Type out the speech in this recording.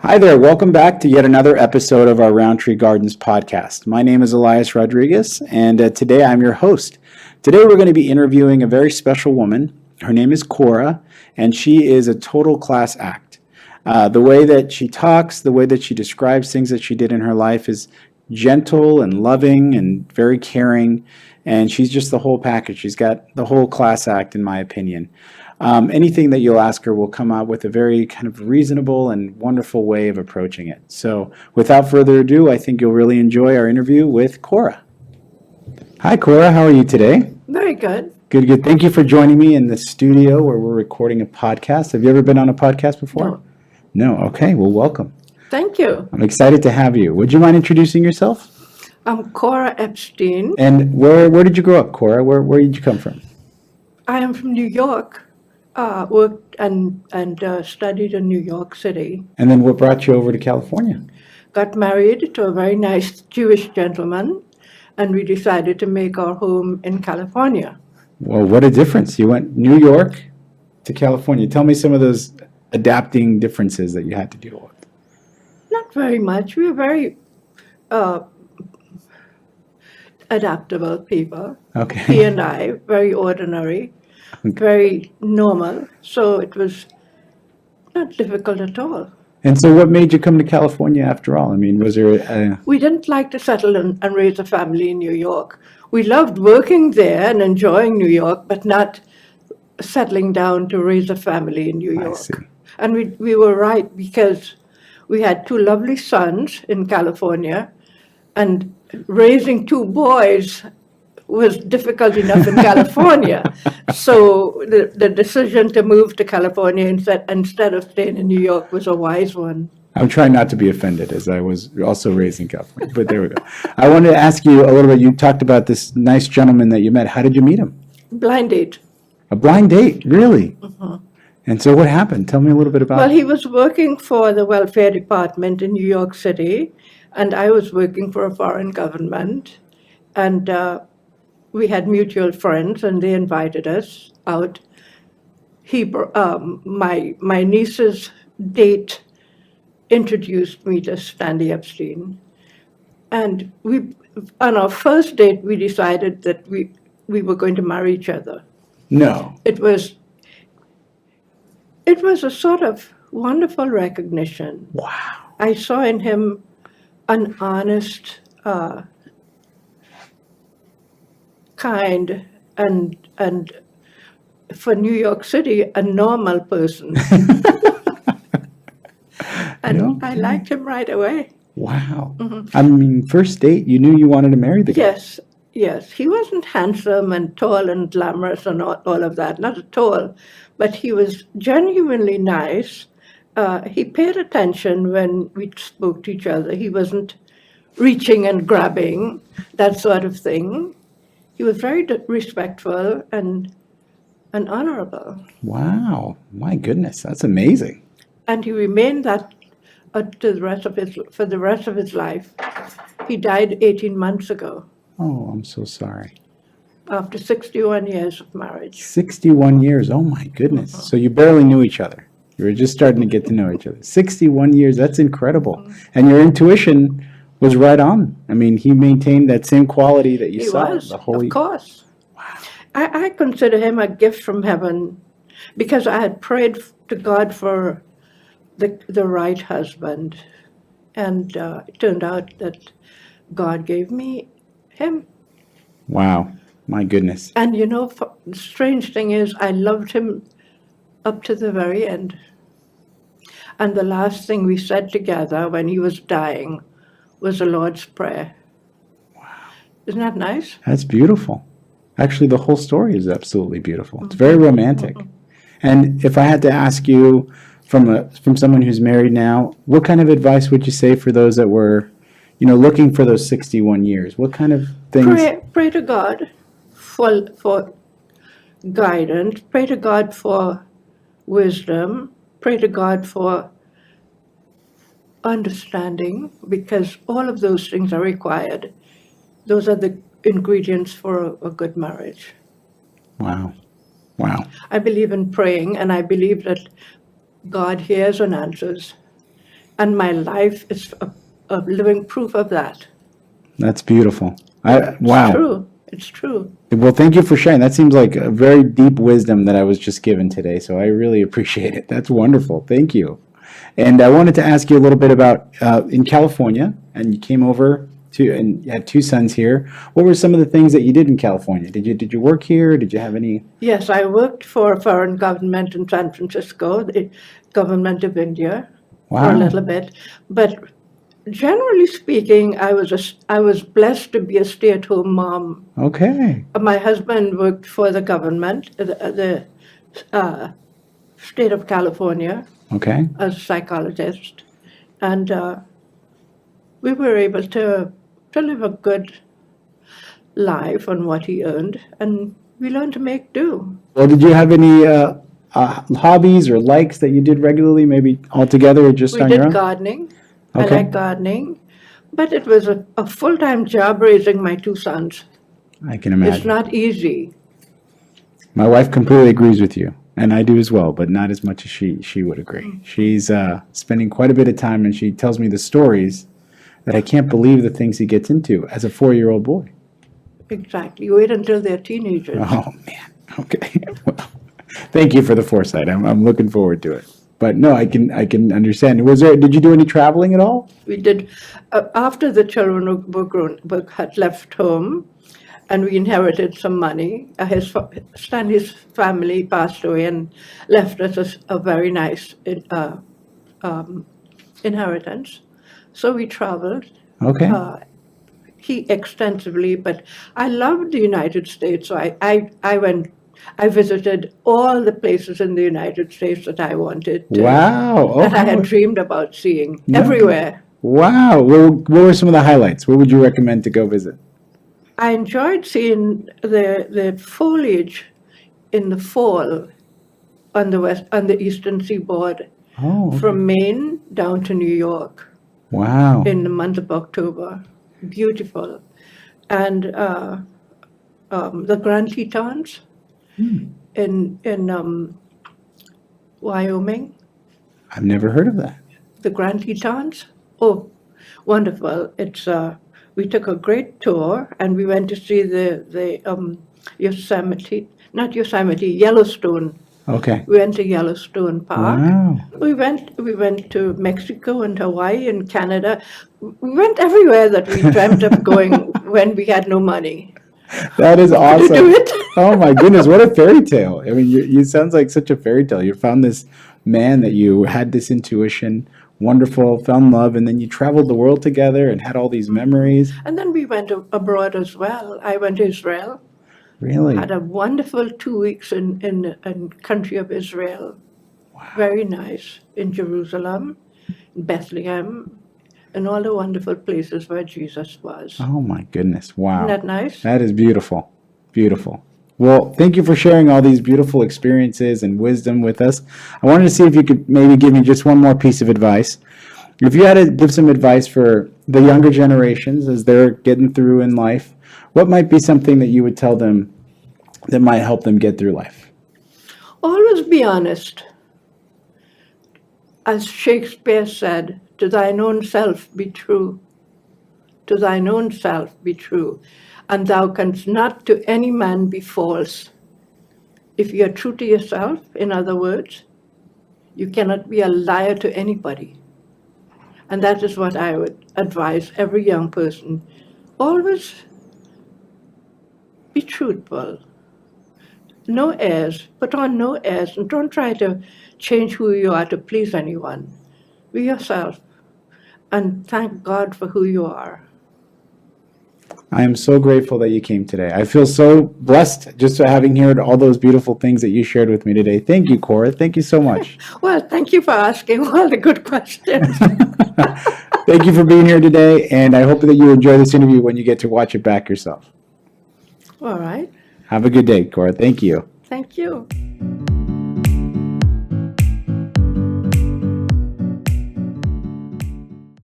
Hi there, welcome back to yet another episode of our Rowntree Gardens podcast. My name is Elias Rodriguez, and today I'm your host. Today we're going to be interviewing a very special woman. Her name is Cora, and she is a total class act. The way that she talks, the way that she describes things that she did in her life is gentle and loving and very caring, and she's just the whole package. She's got the whole class act, in my opinion. Anything that you'll ask her will come out with a very kind of reasonable and wonderful way of approaching it. So without further ado, I think you'll really enjoy our interview with Cora. Hi, Cora. How are you today? Very good. Good, good. Thank you for joining me in the studio where we're recording a podcast. Have you ever been on a podcast before? No. No? Okay. Well, welcome. Thank you. I'm excited to have you. Would you mind introducing yourself? I'm Cora Epstein. And where did you grow up, Cora? Where did you come from? I am from New York. Worked and studied in New York City. And then what brought you over to California? Got married to a very nice Jewish gentleman, and we decided to make our home in California. Well, what a difference. You went New York to California. Tell me some of those adapting differences that you had to deal with. Not very much. We were very adaptable people. He Okay. and I, very ordinary, very normal. So it was not difficult at all. And so what made you come to California after all? I mean, was there a... We didn't like to settle and raise a family in New York. We loved working there and enjoying New York, but not settling down to raise a family in New I York. see. And we were right, because we had two lovely sons in California, and raising two boys was difficult enough in California. So the decision to move to California instead of staying in New York was a wise one. I'm trying not to be offended, as I was also raised in California, but there we go. I wanted to ask you a little bit. You talked about this nice gentleman that you met. How did you meet him? Blind date. A blind date, really? And so what happened? Tell me a little bit about Well, he was working for the welfare department in New York City, and I was working for a foreign government. And we had mutual friends, and they invited us out. My niece's date introduced me to Stanley Epstein. And on our first date, we decided that we were going to marry each other. No. It was a sort of wonderful recognition. Wow. I saw in him an honest, kind, and for New York City, a normal person. And I Okay. liked him right away. Wow. I mean, first date, you knew you wanted to marry the guy. Yes, yes. He wasn't handsome and tall and glamorous and all of that, not at all. But he was genuinely nice. He paid attention when we spoke to each other. He wasn't reaching and grabbing, that sort of thing. He was very respectful and honorable. Wow. My goodness, that's amazing. And he remained that for the rest of his life. He died 18 months ago, Oh, I'm so sorry. after 61 years of marriage. 61 years. Oh, my goodness. So you barely knew each other. You were just starting to get to know each other. 61 years. That's incredible. And your intuition was right on. I mean, he maintained that same quality that you He saw was, the whole... of course. I consider him a gift from heaven, because I had prayed to God for the right husband, and it turned out that God gave me him. Wow. My goodness. And the strange thing is, I loved him up to the very end. And the last thing we said together when he was dying was the Lord's Prayer. Wow. Isn't that nice? That's beautiful. Actually, the whole story is absolutely beautiful. It's very romantic. And if I had to ask you, from someone who's married now, what kind of advice would you say for those that were, looking for those 61 years? What kind of things? Pray to God for guidance. Pray to God for wisdom. Pray to God for understanding, because all of those things are required. Those are the ingredients for a good marriage. Wow. Wow. I believe in praying, and I believe that God hears and answers. And my life is a living proof of that. That's beautiful. It's Wow. true. It's true. Well, thank you for sharing. That seems like a very deep wisdom that I was just given today. So I really appreciate it. That's wonderful. Thank you. And I wanted to ask you a little bit about in California, and you came over to, and you had two sons here. What were some of the things that you did in California? Did you work here? Did you have any? Yes, I worked for a foreign government in San Francisco, the government of India, for a Wow. little bit. But generally speaking, I was blessed to be a stay-at-home mom. Okay. My husband worked for the government, the state of California, Okay. as a psychologist, and we were able to live a good life on what he earned, and we learned to make do. Well, did you have any hobbies or likes that you did regularly, maybe all together or just We on your did own? gardening. I Okay. like gardening, but it was a full-time job raising my two sons. I can It's imagine. not easy. My wife completely agrees with you, and I do as well, but not as much as she would agree. She's spending quite a bit of time, and she tells me the stories that I can't believe the things he gets into as a 4-year-old boy. Exactly. Wait until they're teenagers. Oh man. Okay. Well, thank you for the foresight. I'm looking forward to it. But no, I can understand. Did you do any traveling at all? We did, after the children had left home, and we inherited some money. Stanley's family passed away and left us a very nice inheritance. So we traveled. Okay. He extensively, but I loved the United States. So I visited all the places in the United States that I wanted to, Wow. that I had Okay. dreamed about seeing, No. everywhere. Wow. What were some of the highlights? What would you recommend to go visit? I enjoyed seeing the foliage in the fall on the eastern seaboard, Oh. Okay. from Maine down to New York Wow. in the month of October. Beautiful. And the Grand Tetons in Wyoming, I've never heard of that. the Grand Tetons. Oh, wonderful. It's we took a great tour, and we went to see the Yosemite, not Yosemite, Yellowstone. Okay. We went to Yellowstone Park. Wow. We went to Mexico and Hawaii and Canada. We went everywhere that we dreamt of going when we had no money. That is To do awesome. it. Oh my goodness, what a fairy tale. I mean, you sounds like such a fairy tale. You found this man that you had this intuition, wonderful, found love, and then you traveled the world together and had all these memories. And then we went abroad as well. I went to Israel, Really? had a wonderful 2 weeks in country of Israel. Very nice. In Jerusalem, Bethlehem, and all the wonderful places where Jesus was. Oh my goodness. Wow. Isn't that nice? That is beautiful. Beautiful. Well, thank you for sharing all these beautiful experiences and wisdom with us. I wanted to see if you could maybe give me just one more piece of advice. If you had to give some advice for the younger generations as they're getting through in life, what might be something that you would tell them that might help them get through life? Always be honest. As Shakespeare said, to thine own self be true. To thine own self be true. And thou canst not to any man be false. If you are true to yourself, in other words, you cannot be a liar to anybody. And that is what I would advise every young person. Always be truthful. No airs. Put on no airs, and don't try to change who you are to please anyone. Be yourself, and thank God for who you are. I am so grateful that you came today. I feel so blessed just having heard all those beautiful things that you shared with me today. Thank you, Cora. Thank you so much. Well, thank you for asking all the good questions. Thank you for being here today, and I hope that you enjoy this interview when you get to watch it back yourself. All right. Have a good day, Cora. Thank you. Thank you.